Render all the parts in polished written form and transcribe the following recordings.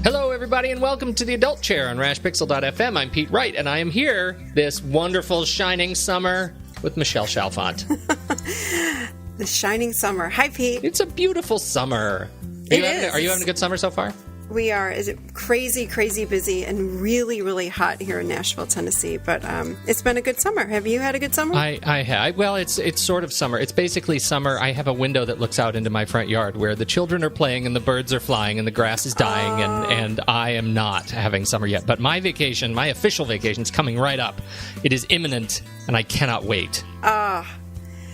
Hello, everybody, and welcome to the Adult Chair on RashPixel.fm. I'm Pete Wright, and I am here this wonderful, shining summer with Michelle Chalfant. The shining summer. Hi, Pete. It's a beautiful summer. Are you having a good summer so far? We are. Is it crazy, crazy busy and really, really hot here in Nashville, Tennessee. But it's been a good summer. Have you had a good summer? I have. Well, it's sort of summer. It's basically summer. I have a window that looks out into my front yard where the children are playing and the birds are flying and the grass is dying and I am not having summer yet. But my vacation, my official vacation, is coming right up. It is imminent and I cannot wait.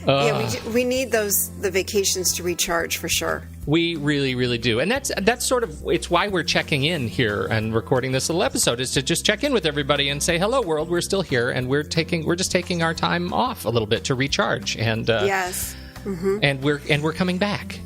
Yeah, we need the vacations to recharge for sure. We really, really do. And that's sort of, it's why we're checking in here and recording this little episode, is to just check in with everybody and say, hello, world, we're still here, and we're just taking our time off a little bit to recharge. And yes. Mm-hmm. And we're coming back.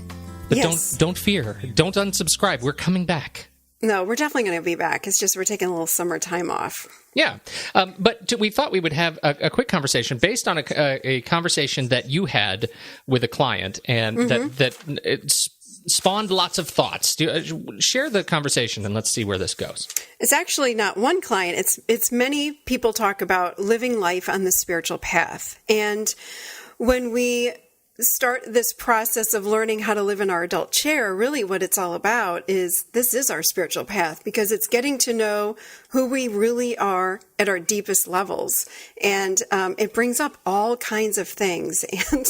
But yes. Don't fear. Don't unsubscribe. We're coming back. No, we're definitely going to be back. It's just we're taking a little summer time off. Yeah. But we thought we would have a quick conversation based on a conversation that you had with a client, and that it's spawned lots of thoughts. Share the conversation and let's see where this goes. It's actually not one client. It's many people talk about living life on the spiritual path. And when we start this process of learning how to live in our adult chair, really what it's all about is this is our spiritual path, because it's getting to know who we really are at our deepest levels. And it brings up all kinds of things. And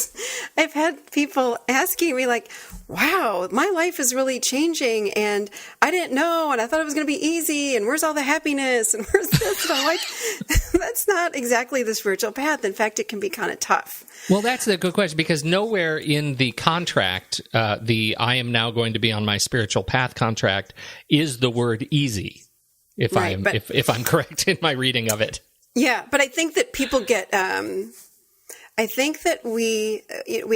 I've had people asking me like, wow, my life is really changing and I didn't know, and I thought it was going to be easy, and where's all the happiness, and where's this? And I'm like, that's not exactly the spiritual path. In fact, it can be kind of tough. Well, that's a good question, because nowhere in the contract, the I am now going to be on my spiritual path contract, is the word easy, if I'm correct in my reading of it. Yeah, but I think that people get, I think that we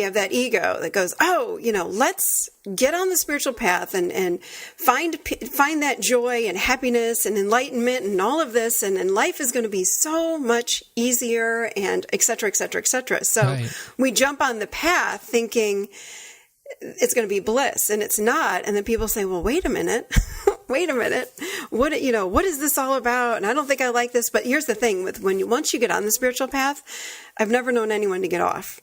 have that ego that goes, let's get on the spiritual path and find that joy and happiness and enlightenment and all of this, and then life is going to be so much easier, and et cetera, et cetera, et cetera. So we jump on the path thinking it's going to be bliss, and it's not. And then people say, well, wait a minute. What is this all about? And I don't think I like this. But here's the thing: once you get on the spiritual path, I've never known anyone to get off,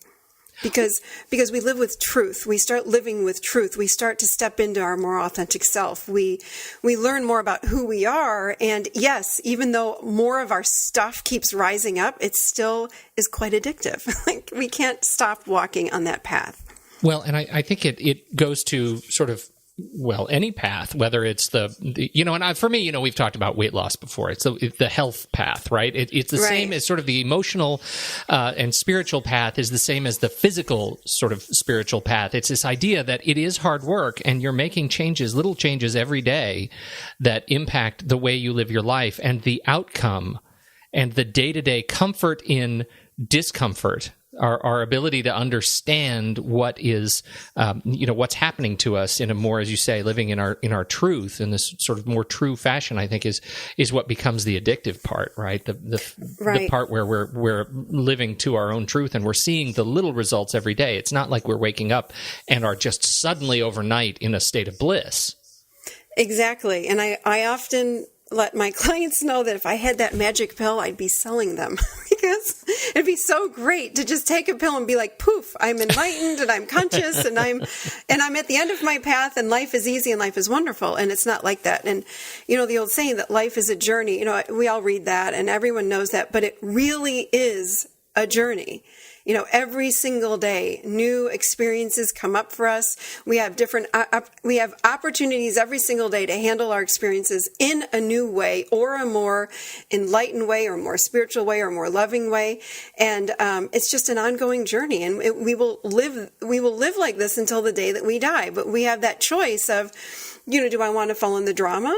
because we live with truth. We start living with truth. We start to step into our more authentic self. We learn more about who we are. And yes, even though more of our stuff keeps rising up, it still is quite addictive. Like, we can't stop walking on that path. Well, and I think it goes to sort of, well, any path, whether it's for me, we've talked about weight loss before. It's the health path, right? It's the same as sort of the emotional and spiritual path is the same as the physical sort of spiritual path. It's this idea that it is hard work, and you're making little changes every day that impact the way you live your life, and the outcome and the day-to-day comfort in discomfort. Our ability to understand what is, what's happening to us in a more, as you say, living in our truth, in this sort of more true fashion, I think is what becomes the addictive part, right? The part where we're living to our own truth, and we're seeing the little results every day. It's not like we're waking up and are just suddenly overnight in a state of bliss. Exactly. And I often let my clients know that if I had that magic pill, I'd be selling them, because it'd be so great to just take a pill and be like, poof, I'm enlightened and I'm conscious and I'm at the end of my path, and life is easy and life is wonderful. And it's not like that. And, the old saying that life is a journey, we all read that and everyone knows that, but it really is a journey. Every single day, new experiences come up for us. We have we have opportunities every single day to handle our experiences in a new way, or a more enlightened way, or a more spiritual way, or a more loving way. And it's just an ongoing journey. And we will live like this until the day that we die. But we have that choice of, do I want to fall in the drama?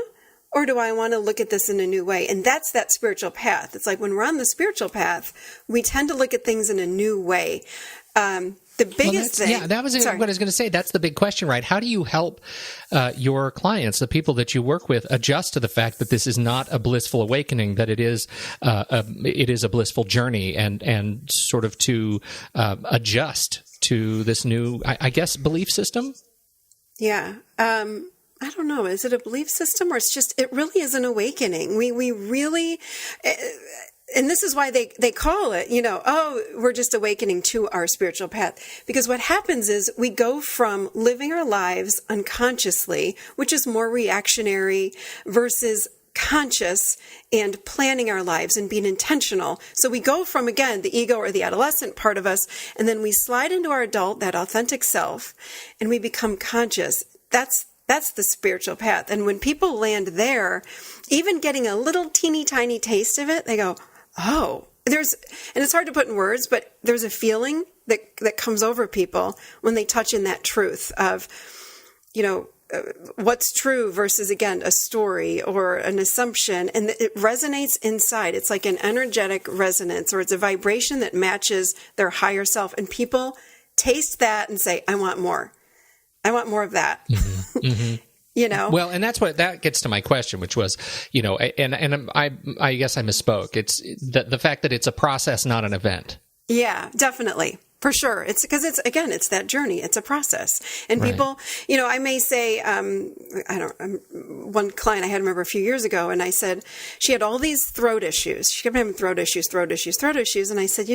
Or do I want to look at this in a new way? And that's that spiritual path. It's like when we're on the spiritual path, we tend to look at things in a new way. The biggest thing... Yeah, that was what I was going to say. That's the big question, right? How do you help your clients, the people that you work with, adjust to the fact that this is not a blissful awakening, that it is a blissful journey, and sort of to adjust to this new, I guess, belief system? Yeah. I don't know. Is it a belief system, or it really is an awakening? We really, and this is why they call it, oh, we're just awakening to our spiritual path. Because what happens is we go from living our lives unconsciously, which is more reactionary, versus conscious and planning our lives and being intentional. So we go from, again, the ego or the adolescent part of us, and then we slide into our adult, that authentic self, and we become conscious. That's the spiritual path. And when people land there, even getting a little teeny tiny taste of it, they go, oh, and it's hard to put in words, but there's a feeling that comes over people when they touch in that truth of, what's true versus, again, a story or an assumption. And it resonates inside. It's like an energetic resonance, or it's a vibration that matches their higher self. And people taste that and say, I want more. I want more of that. Mm-hmm. Mm-hmm. Well, and that gets to my question, which was, and I guess I misspoke. It's the fact that it's a process, not an event. Yeah, definitely. For sure. It's because it's that journey. It's a process. And right. People, I may say, one client I had, remember a few years ago, and I said, she had all these throat issues. She kept having throat issues. And I said,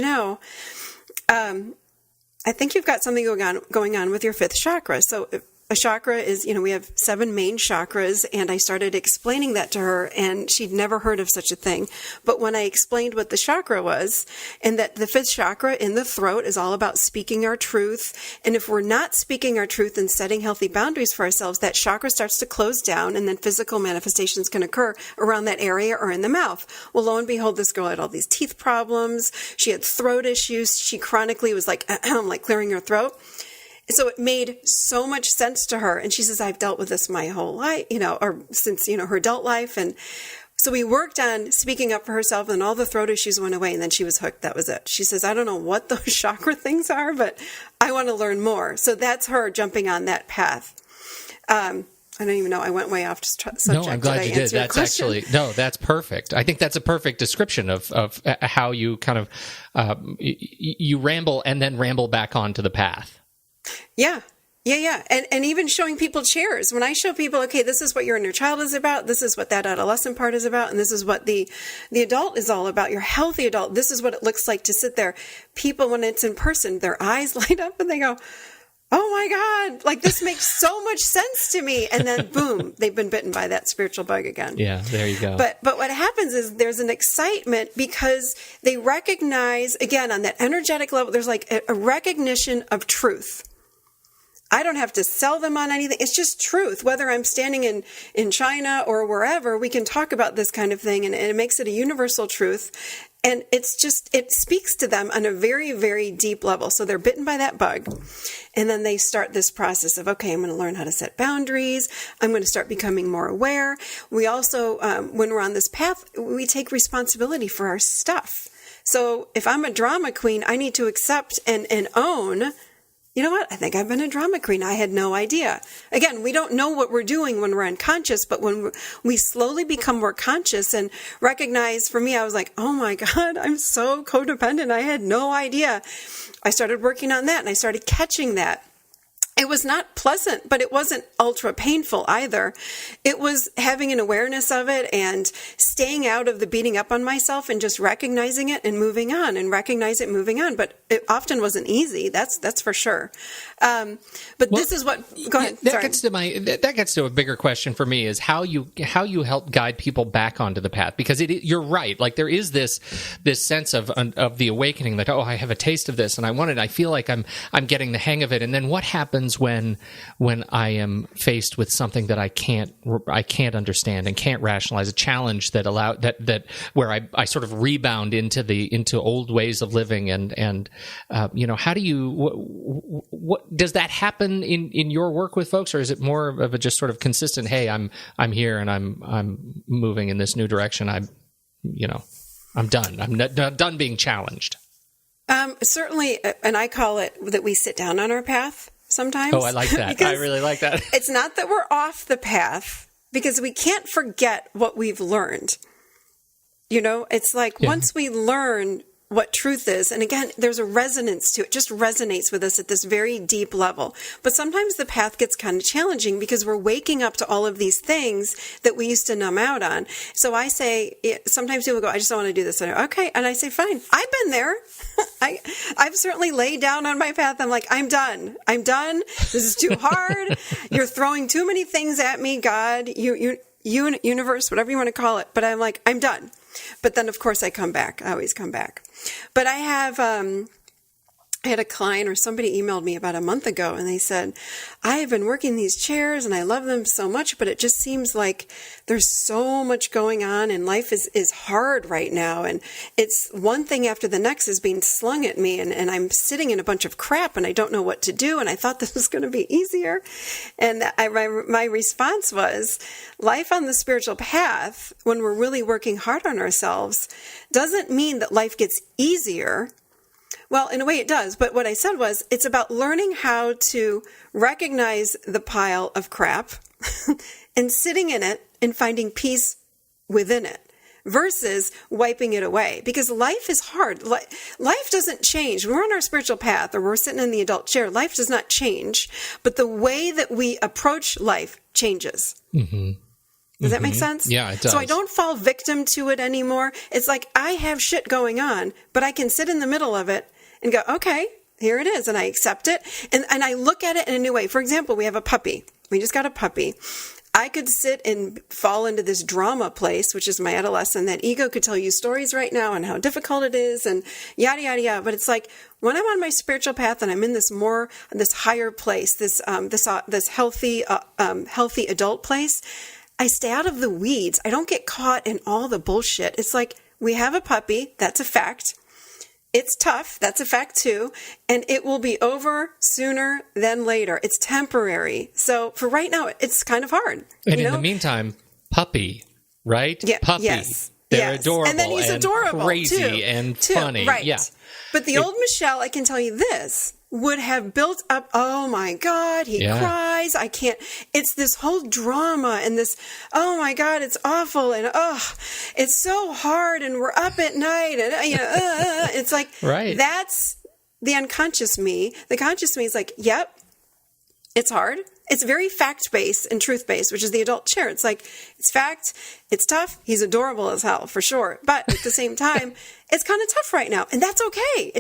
I think you've got something going on with your fifth chakra. So a chakra is, we have 7 main chakras, and I started explaining that to her, and she'd never heard of such a thing. But when I explained what the chakra was, and that the 5th chakra in the throat is all about speaking our truth, and if we're not speaking our truth and setting healthy boundaries for ourselves, that chakra starts to close down, and then physical manifestations can occur around that area or in the mouth. Well, lo and behold, this girl had all these teeth problems. She had throat issues. She chronically was like clearing her throat. So it made so much sense to her. And she says, I've dealt with this my whole life, or since, her adult life. And so we worked on speaking up for herself, and all the throat issues went away, and then she was hooked. That was it. She says, I don't know what those chakra things are, but I want to learn more. So that's her jumping on that path. I don't even know. I went way off subject. No, I'm glad you did. That's that's perfect. I think that's a perfect description of how you kind of, you ramble and then ramble back onto the path. Yeah. And even showing people chairs. When I show people, okay, this is what your inner child is about. This is what that adolescent part is about. And this is what the adult is all about. Your healthy adult. This is what it looks like to sit there. People, when it's in person, their eyes light up and they go, oh my God, like this makes so much sense to me. And then boom, they've been bitten by that spiritual bug again. Yeah, there you go. But what happens is there's an excitement because they recognize, again, on that energetic level, there's like a recognition of truth. I don't have to sell them on anything. It's just truth. Whether I'm standing in China or wherever, we can talk about this kind of thing, and it makes it a universal truth. And it speaks to them on a very, very deep level. So they're bitten by that bug. And then they start this process of, okay, I'm going to learn how to set boundaries. I'm going to start becoming more aware. We also, when we're on this path, we take responsibility for our stuff. So if I'm a drama queen, I need to accept and own, you know what? I think I've been a drama queen. I had no idea. Again, we don't know what we're doing when we're unconscious, but when we slowly become more conscious and recognize, for me, I was like, oh my God, I'm so codependent. I had no idea. I started working on that and I started catching that. It was not pleasant, but it wasn't ultra painful either. It was having an awareness of it and staying out of the beating up on myself and just recognizing it and moving on and recognize it, moving on. But it often wasn't easy. That's for sure. This is what, go ahead. That gets to a bigger question for me is how you help guide people back onto the path, because you're right. Like there is this sense of the awakening that, oh, I have a taste of this and I want it. I feel like I'm getting the hang of it. And then what happens when I am faced with something that I can't understand and can't rationalize, a challenge that where I sort of rebound into old ways of living and how do you what does that happen in your work with folks, or is it more of a just sort of consistent, hey, I'm here and I'm moving in this new direction, I'm done, I'm done being challenged? Certainly, and I call it that we sit down on our path sometimes. Oh, I like that. I really like that. It's not that we're off the path, because we can't forget what we've learned. It's like once we learn what truth is. And again, there's a resonance to it. It just resonates with us at this very deep level. But sometimes the path gets kind of challenging because we're waking up to all of these things that we used to numb out on. So I say, sometimes people go, I just don't want to do this. And okay. And I say, fine, I've been there. I've certainly laid down on my path. I'm like, I'm done. This is too hard. You're throwing too many things at me, God, universe, whatever you want to call it. But I'm like, I'm done. But then, of course, I come back. I always come back. But I had a client or somebody emailed me about a month ago, and they said, I have been working these chairs and I love them so much, but it just seems like there's so much going on and life is hard right now. And it's one thing after the next is being slung at me, and I'm sitting in a bunch of crap and I don't know what to do. And I thought this was going to be easier. And my response was, life on the spiritual path, when we're really working hard on ourselves, doesn't mean that life gets easier. Well, in a way it does, but what I said was, it's about learning how to recognize the pile of crap and sitting in it and finding peace within it versus wiping it away. Because life is hard. Life doesn't change. When we're on our spiritual path or we're sitting in the adult chair, life does not change, but the way that we approach life changes. Mm-hmm. Does that make sense? Yeah, it does. So I don't fall victim to it anymore. It's like I have shit going on, but I can sit in the middle of it and go, okay, here it is. And I accept it. And I look at it in a new way. For example, we have a puppy. We just got a puppy. I could sit and fall into this drama place, which is my adolescent. That ego could tell you stories right now and how difficult it is and yada, yada, yada. But it's like when I'm on my spiritual path and I'm in this higher place, this healthy adult place, I stay out of the weeds. I don't get caught in all the bullshit. It's like we have a puppy. That's a fact. It's tough. That's a fact too. And it will be over sooner than later. It's temporary. So for right now, it's kind of hard. And in the meantime, puppy, right? Yeah. Puppy. Yes. They're yes. adorable. And then he's adorable crazy and funny. Right. Yeah. But the old Michelle, I can tell you this, would have built up, oh my God, he cries. I can't, it's this whole drama and this, oh my God, it's awful. And it's so hard and we're up at night and, it's like, right. That's the unconscious me. The conscious me is like, yep, it's hard. It's very fact-based and truth-based, which is the adult chair. It's like, it's fact, it's tough. He's adorable as hell, for sure. But at the same time, it's kind of tough right now. And that's okay.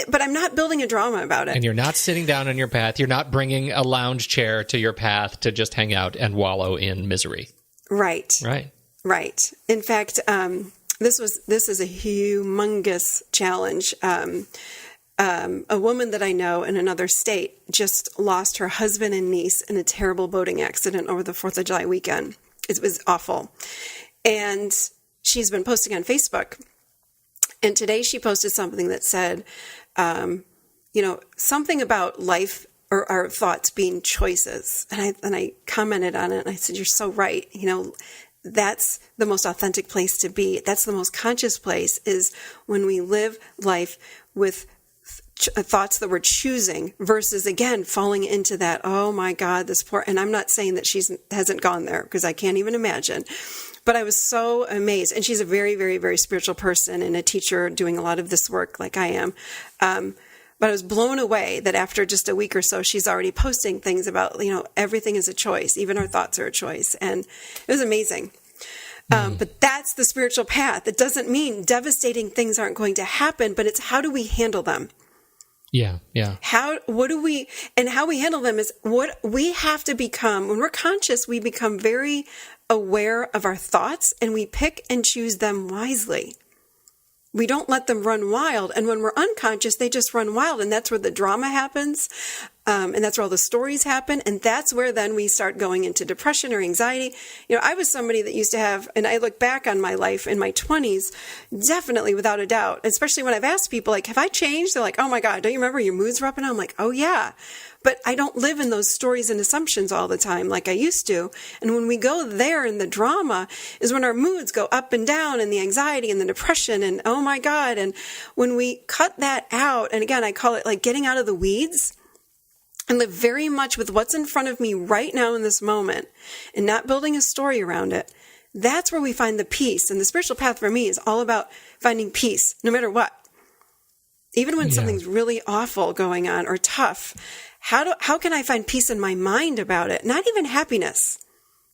But I'm not building a drama about it. And you're not sitting down on your path. You're not bringing a lounge chair to your path to just hang out and wallow in misery. Right. Right. Right. In fact, this is a humongous challenge. A woman that I know in another state just lost her husband and niece in a terrible boating accident over the 4th of July weekend. It was awful. And she's been posting on Facebook. And today she posted something that said, something about life or our thoughts being choices. And I commented on it and I said, you're so right. That's the most authentic place to be. That's the most conscious place, is when we live life with thoughts that we're choosing versus, again, falling into that, oh my God, this poor, and I'm not saying that hasn't gone there because I can't even imagine, but I was so amazed. And she's a very, very, very spiritual person and a teacher doing a lot of this work like I am. But I was blown away that after just a week or so, she's already posting things about, everything is a choice. Even our thoughts are a choice. And it was amazing. But that's the spiritual path. It doesn't mean devastating things aren't going to happen, but it's how do we handle them? Yeah, yeah. How we handle them is what we have to become. When we're conscious, we become very aware of our thoughts and we pick and choose them wisely. We don't let them run wild. And when we're unconscious, they just run wild. And that's where the drama happens. And that's where all the stories happen. And that's where then we start going into depression or anxiety. I was somebody that used to have, and I look back on my life in my 20s, definitely without a doubt, especially when I've asked people, like, have I changed? They're like, oh my God, don't you remember your moods were up? And I'm like, oh yeah. But I don't live in those stories and assumptions all the time like I used to. And when we go there in the drama is when our moods go up and down and the anxiety and the depression and oh my God. And when we cut that out, and again, I call it like getting out of the weeds and live very much with what's in front of me right now in this moment and not building a story around it, that's where we find the peace. And the spiritual path for me is all about finding peace no matter what. Even when something's really awful going on or tough, how can I find peace in my mind about it? Not even happiness,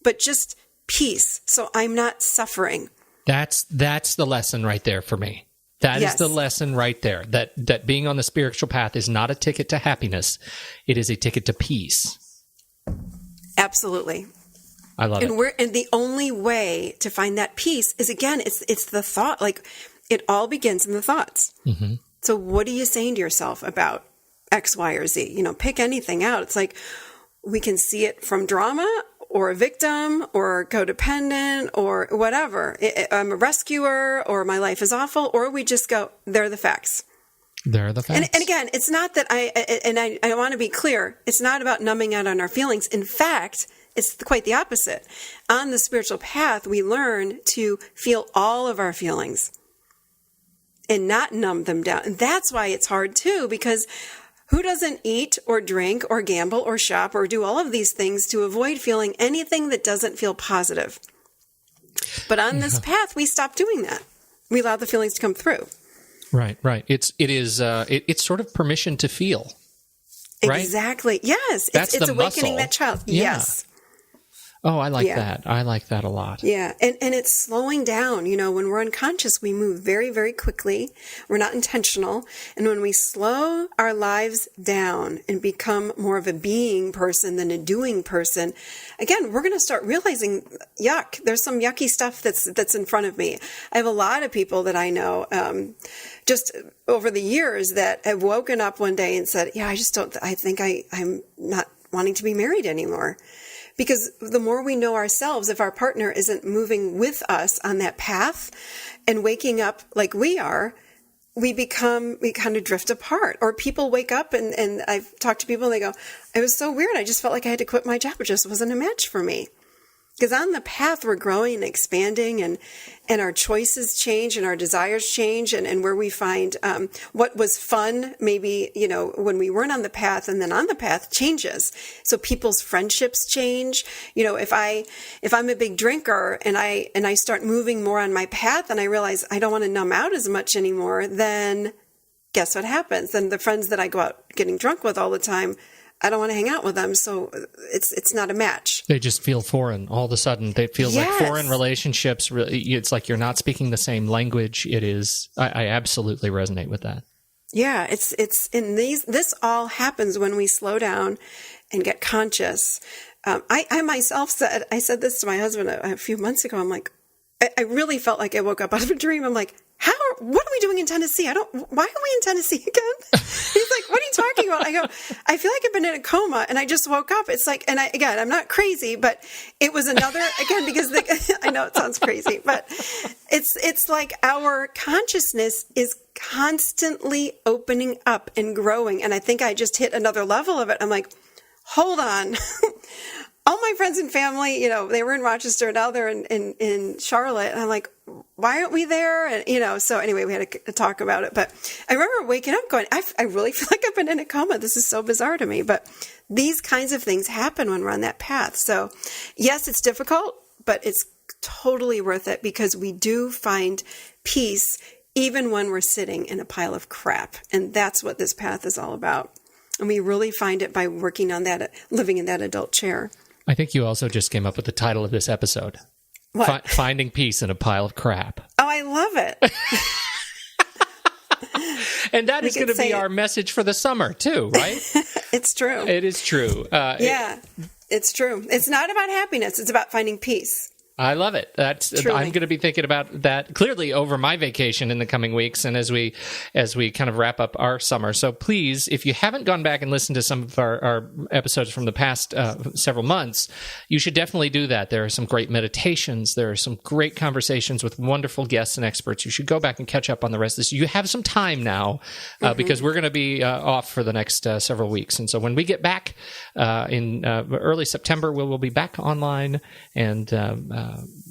but just peace. So I'm not suffering. That's the lesson right there for me. That is the lesson right there. That being on the spiritual path is not a ticket to happiness. It is a ticket to peace. Absolutely. I love it. And the only way to find that peace is, again, it's the thought. Like, it all begins in the thoughts. Mm-hmm. So what are you saying to yourself about X, Y, or Z? You know, pick anything out. It's like, we can see it from drama or a victim or codependent or whatever. I'm a rescuer, or my life is awful, or we just go, they're the facts. They're the facts. And again, it's not that I want to be clear. It's not about numbing out on our feelings. In fact, it's quite the opposite. On the spiritual path, we learn to feel all of our feelings and not numb them down. And that's why it's hard too, because who doesn't eat or drink or gamble or shop or do all of these things to avoid feeling anything that doesn't feel positive? But on this path, we stop doing that. We allow the feelings to come through. Right. It's sort of permission to feel. Right? Exactly. Yes. That's it's the awakening muscle. That child. Yeah. Yes. Oh, I like that. I like that a lot. Yeah. And it's slowing down. You know, when we're unconscious, we move very, very quickly. We're not intentional. And when we slow our lives down and become more of a being person than a doing person, again, we're going to start realizing, yuck, there's some yucky stuff that's in front of me. I have a lot of people that I know, just over the years, that have woken up one day and said, yeah, I think I'm not wanting to be married anymore. Because the more we know ourselves, if our partner isn't moving with us on that path and waking up like we are, we kind of drift apart. Or people wake up and I've talked to people and they go, it was so weird. I just felt like I had to quit my job. It just wasn't a match for me. Because on the path, we're growing and expanding, and our choices change and our desires change, and where we find what was fun, maybe, you know, when we weren't on the path, and then on the path changes. So people's friendships change. You know, if I'm a big drinker and I start moving more on my path, and I realize I don't want to numb out as much anymore, then guess what happens? Then the friends that I go out getting drunk with all the time, I don't want to hang out with them, so it's not a match. They just feel foreign. All of a sudden, they feel like foreign relationships. It's like you're not speaking the same language. It is. I absolutely resonate with that. Yeah, it's in these. This all happens when we slow down and get conscious. I myself said this to my husband a few months ago. I'm like, I really felt like I woke up out of a dream. I'm like, what are we doing in Tennessee? Why are we in Tennessee again? He's like, what are you talking about? I go, I feel like I've been in a coma and I just woke up. It's like, and I'm not crazy, but it was another, again, because I know it sounds crazy, but it's like our consciousness is constantly opening up and growing. And I think I just hit another level of it. I'm like, hold on. All my friends and family, you know, they were in Rochester, now they're in Charlotte. And I'm like, why aren't we there? And, you know, so anyway, we had a talk about it. But I remember waking up going, I really feel like I've been in a coma. This is so bizarre to me. But these kinds of things happen when we're on that path. So yes, it's difficult, but it's totally worth it, because we do find peace even when we're sitting in a pile of crap. And that's what this path is all about. And we really find it by working on that, living in that adult chair. I think you also just came up with the title of this episode. What? Finding peace in a pile of crap. Oh, I love it. And that is going to be our message for the summer, too, right? It's true. It is true. It's true. It's not about happiness. It's about finding peace. I love it. I'm going to be thinking about that clearly over my vacation in the coming weeks, and as we kind of wrap up our summer. So please, if you haven't gone back and listened to some of our episodes from the past several months, you should definitely do that. There are some great meditations. There are some great conversations with wonderful guests and experts. You should go back and catch up on the rest of this. You have some time now because we're going to be off for the next several weeks. And so when we get back in early September, we'll be back online, and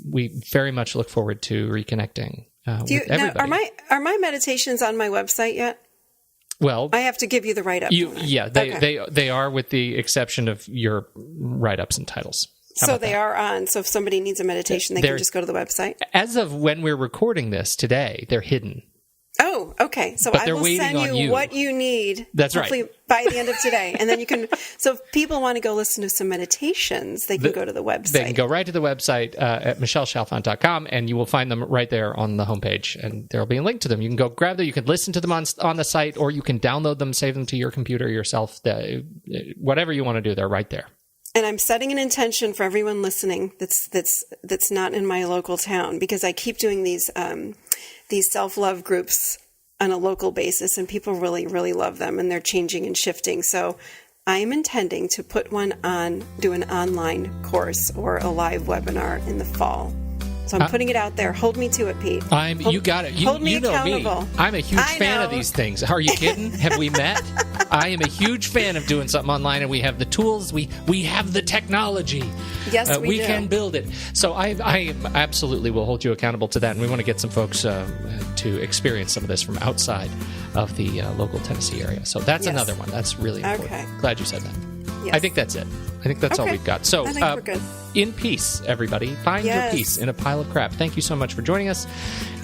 we very much look forward to reconnecting with everybody. Now, are my meditations on my website yet? Well, I have to give you the write-up. They are, with the exception of your write-ups and titles. So they are on. So if somebody needs a meditation, they can just go to the website. As of when we're recording this today, they're hidden. Oh, okay. So But I they're will waiting send on you you. what you need. That's right. Hopefully by the end of today. And then you can, so if people want to go listen to some meditations, they can go to the website. They can go right to the website at michellechalfant.com, and you will find them right there on the homepage. And there will be a link to them. You can go grab them. You can listen to them on the site, or you can download them, save them to your computer yourself. Whatever you want to do, they're right there. And I'm setting an intention for everyone listening that's not in my local town, because I keep doing these self-love groups on a local basis, and people really, really love them, and they're changing and shifting. So I am intending to put one on, do an online course or a live webinar in the fall. So I'm putting it out there. Hold me to it, Pete. You got it. Hold me you know accountable. Me. I'm a huge fan of these things. Are you kidding? Have we met? I am a huge fan of doing something online, and we have the tools. We have the technology. Yes, we do. can build it. So I absolutely will hold you accountable to that, and we want to get some folks to experience some of this from outside of the local Tennessee area. So that's another one. That's really important. Okay. Glad you said that. Yes. I think that's it. I think that's all we've got. So, I think we're good. In peace, everybody. Find your peace in a pile of crap. Thank you so much for joining us.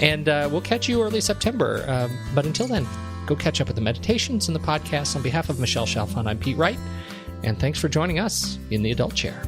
And we'll catch you early September. But until then, go catch up with the meditations and the podcasts. On behalf of Michelle Chalfant, I'm Pete Wright. And thanks for joining us in the Adult Chair.